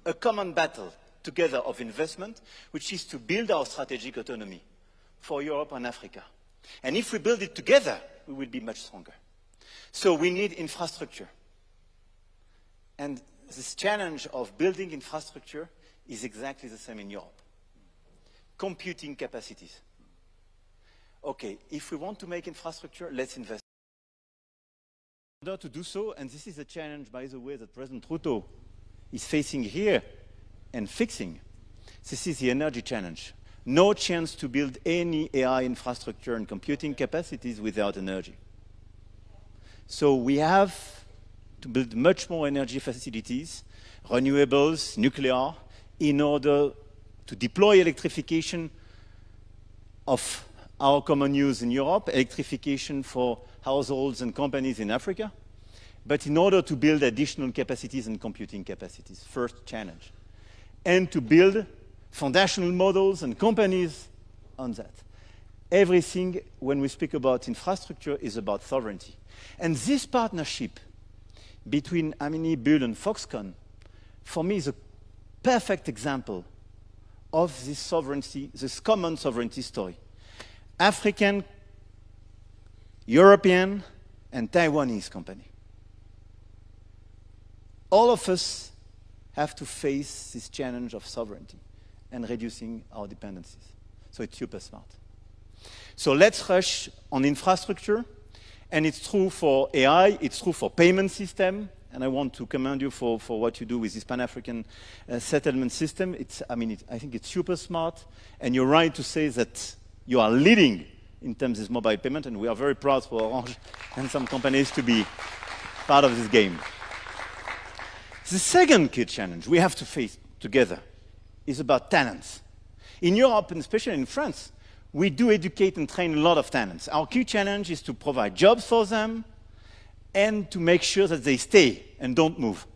a common battle together of investment, which is to build our strategic autonomy for Europe and Africa. And if we build it together, we will be much stronger. So we need infrastructure. And this challenge of building infrastructure is exactly the same in Europe. Computing capacities. Okay, if we want to make infrastructure, let's invest. In order to do so, and this is a challenge, by the way, that President Ruto is facing here and fixing, this is the energy challenge. No chance to build any AI infrastructure and computing capacities without energy. So we have to build much more energy facilities, renewables, nuclear, in order to deploy electrification of our common use in Europe, electrification for households and companies in Africa, but in order to build additional capacities and computing capacities, first challenge. And to build foundational models and companies on that. Everything, when we speak about infrastructure, is about sovereignty. And this partnership between Amini, Bull, and Foxconn, for me, is a perfect example of this sovereignty, this common sovereignty story. African, European, and Taiwanese company. All of us have to face this challenge of sovereignty and reducing our dependencies. So it's super smart. So let's rush on infrastructure. And it's true for AI, it's true for payment system. And I want to commend you for what you do with this Pan-African settlement system. I think it's super smart. And you're right to say that you are leading in terms of mobile payment. And we are very proud for Orange and some companies to be part of this game. The second key challenge we have to face together is about talents. In Europe, and especially in France, we do educate and train a lot of talents. Our key challenge is to provide jobs for them and to make sure that they stay and don't move.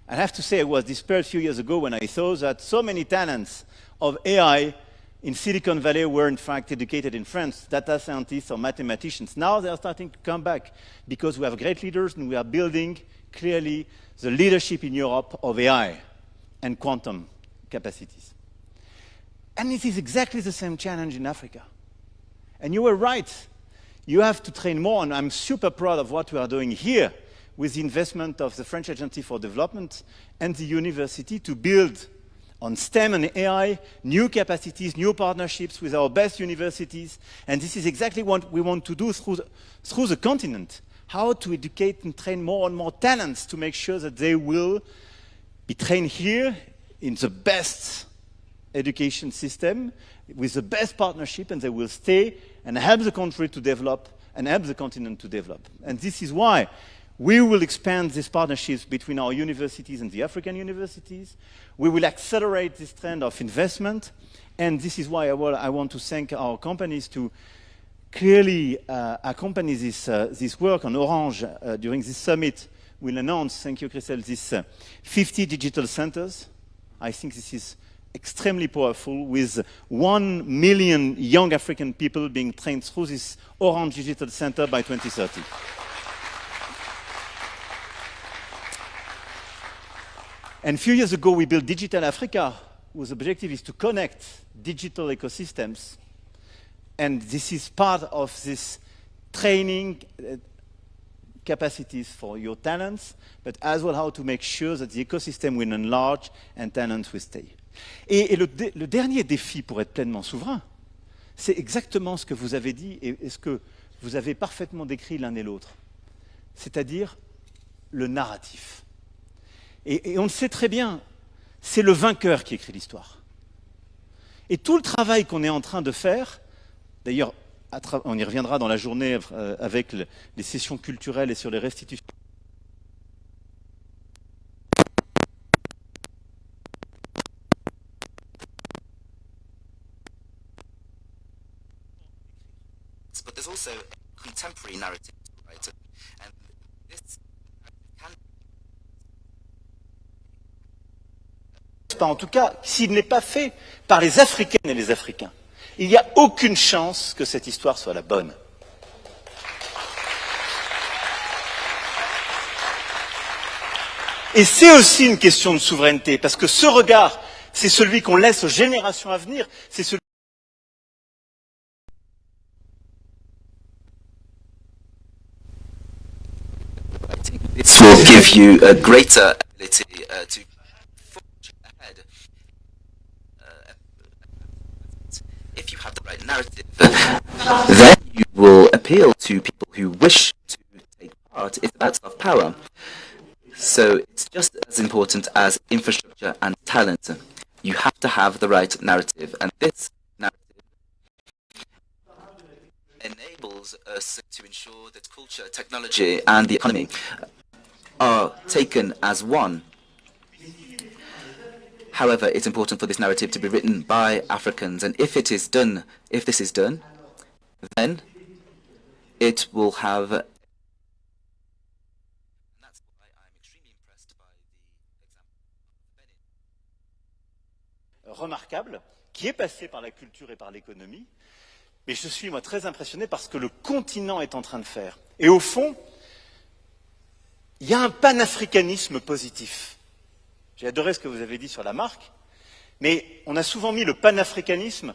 I have to say I was despaired a few years ago when I saw that so many talents of AI in Silicon Valley were in fact educated in France, data scientists or mathematicians. Now they are starting to come back because we have great leaders and we are building clearly the leadership in Europe of AI and quantum capacities. And it is exactly the same challenge in Africa. And you were right. You have to train more, and I'm super proud of what we are doing here with the investment of the French Agency for Development and the university to build on STEM and AI, new capacities, new partnerships with our best universities. And this is exactly what we want to do through the continent. How to educate and train more and more talents to make sure that they will be trained here in the best education system, with the best partnership, and they will stay and help the country to develop and help the continent to develop. And this is why we will expand these partnerships between our universities and the African universities. We will accelerate this trend of investment. And this is why I want to thank our companies to clearly accompany this work on Orange during this summit. We'll announce, thank you, Christelle, this 50 digital centers. I think this is extremely powerful, with 1 million young African people being trained through this Orange Digital Center by 2030. And a few years ago, we built Digital Africa, whose objective is to connect digital ecosystems. And this is part of this training capacities for your talents, but as well how to make sure that the ecosystem will enlarge and talents will stay. Et le dernier défi pour être pleinement souverain, c'est exactement ce que vous avez dit et ce que vous avez parfaitement décrit l'un et l'autre, c'est-à-dire le narratif. Et on le sait très bien, c'est le vainqueur qui écrit l'histoire. Et tout le travail qu'on est en train de faire, d'ailleurs, on y reviendra dans la journée avec les sessions culturelles et sur les restitutions. But there's also a contemporary narrative, right? And this can... En tout cas, s'il n'est pas fait par les Africaines et les Africains, il n'y a aucune chance que cette histoire soit la bonne. Et c'est aussi une question de souveraineté, parce que ce regard, c'est celui qu'on laisse aux générations à venir, c'est celui... This will give you a greater ability to forge ahead. If you have the right narrative, then you will appeal to people who wish to take part. It's about soft power. So it's just as important as infrastructure and talent. You have to have the right narrative, and this narrative enables us to ensure that culture, technology, and the economy are taken as one. However, it's important for this narrative to be written by Africans, and if this is done, then it will have. And that's why I'm extremely impressed by the example of Benin. Remarquable, qui est passé par la culture et par l'économie, mais je suis moi très impressionné par ce que le continent est en train de faire. Et au fond, il y a un panafricanisme positif. J'ai adoré ce que vous avez dit sur la marque, mais on a souvent mis le panafricanisme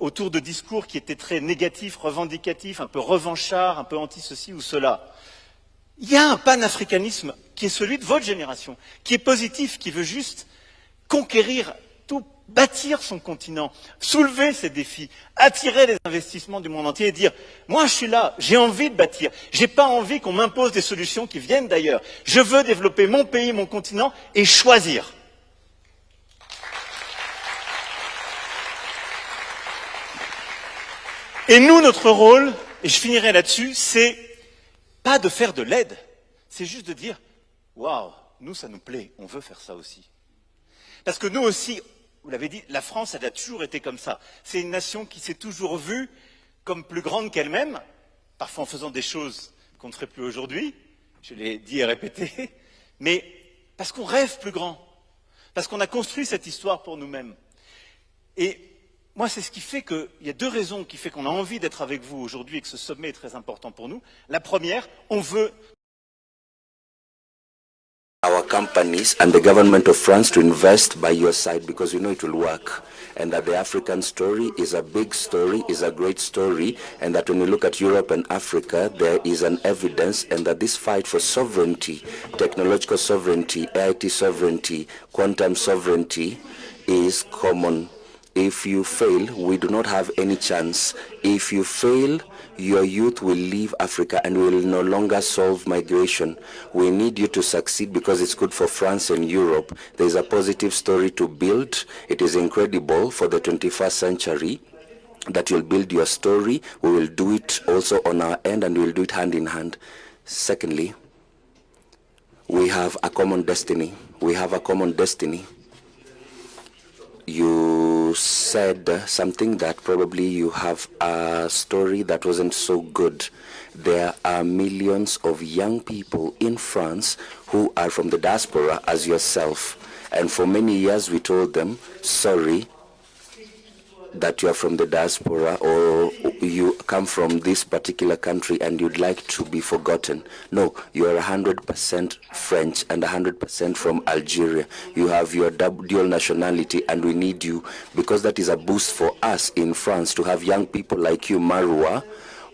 autour de discours qui étaient très négatifs, revendicatifs, un peu revanchards, un peu anti-ceci ou cela. Il y a un panafricanisme qui est celui de votre génération, qui est positif, qui veut juste conquérir tout, bâtir son continent, soulever ses défis, attirer les investissements du monde entier et dire « Moi, je suis là, j'ai envie de bâtir, j'ai pas envie qu'on m'impose des solutions qui viennent d'ailleurs. Je veux développer mon pays, mon continent et choisir. » Et nous, notre rôle, et je finirai là-dessus, c'est pas de faire de l'aide, c'est juste de dire « Waouh, nous, ça nous plaît, on veut faire ça aussi. » Parce que nous aussi, vous l'avez dit, la France, elle a toujours été comme ça. C'est une nation qui s'est toujours vue comme plus grande qu'elle-même, parfois en faisant des choses qu'on ne ferait plus aujourd'hui, je l'ai dit et répété, mais parce qu'on rêve plus grand, parce qu'on a construit cette histoire pour nous-mêmes. Et moi, c'est ce qui fait qu'il y a deux raisons qui font qu'on a envie d'être avec vous aujourd'hui et que ce sommet est très important pour nous. La première, on veut... Our companies and the government of France to invest by your side because we know it will work, and that the African story is a big story, is a great story, and that when you look at Europe and Africa, there is an evidence, and that this fight for sovereignty, technological sovereignty, IT sovereignty, quantum sovereignty is common. If you fail, we do not have any chance. If you fail, your youth will leave Africa and will no longer solve migration. We need you to succeed because it's good for France and Europe. There's a positive story to build. It is incredible for the 21st century that you'll build your story. We will do it also on our end, and we'll do it hand in hand. Secondly, we have a common destiny. We have a common destiny. You said something that probably you have a story that wasn't so good. There are millions of young people in France who are from the diaspora as yourself. And for many years we told them, sorry that you are from the diaspora or you come from this particular country and you'd like to be forgotten. No, you are 100% French and 100% from Algeria. You have your dual nationality, and we need you because that is a boost for us in France to have young people like you, Marwa,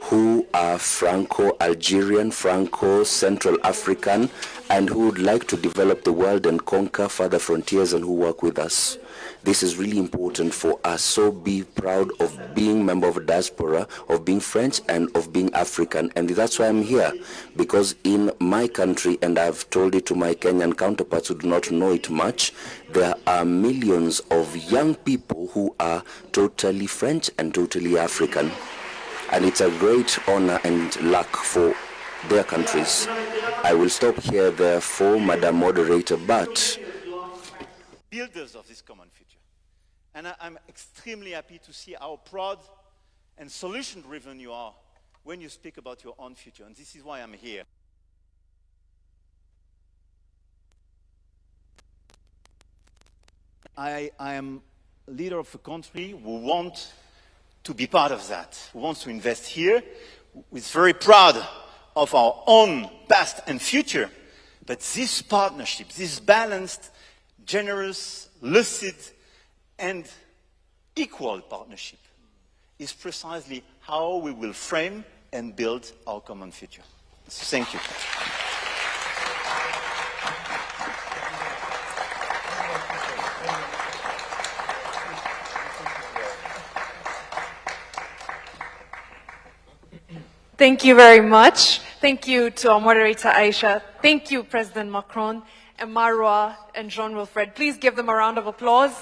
who are Franco-Algerian, Franco-Central African, and who would like to develop the world and conquer further frontiers, and who work with us. This is really important for us, so be proud of being member of diaspora, of being French and of being African. And that's why I'm here, because in my country, and I've told it to my Kenyan counterparts who do not know it much, there are millions of young people who are totally French and totally African. And it's a great honor and luck for their countries. I will stop here, therefore, Madam Moderator, but... builders of this common future. And I'm extremely happy to see how proud and solution-driven you are when you speak about your own future. And this is why I'm here. I am leader of a country who wants to be part of that, who wants to invest here, who is very proud of our own past and future. But this partnership, this balanced, generous, lucid, and equal partnership is precisely how we will frame and build our common future. So thank you. Thank you very much. Thank you to our moderator, Aisha. Thank you, President Macron, and Marwa, and Jean-Wilfred. Please give them a round of applause.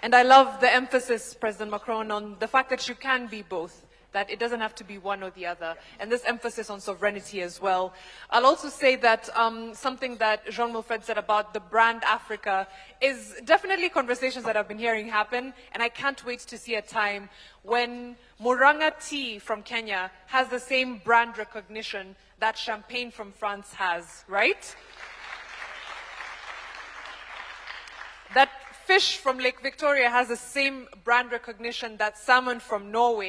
And I love the emphasis, President Macron, on the fact that you can be both, that it doesn't have to be one or the other, and this emphasis on sovereignty as well. I'll also say that something that Jean-Wilfred said about the brand Africa is definitely conversations that I've been hearing happen, and I can't wait to see a time when Murang'a tea from Kenya has the same brand recognition that champagne from France has, right? That fish from Lake Victoria has the same brand recognition that salmon from Norway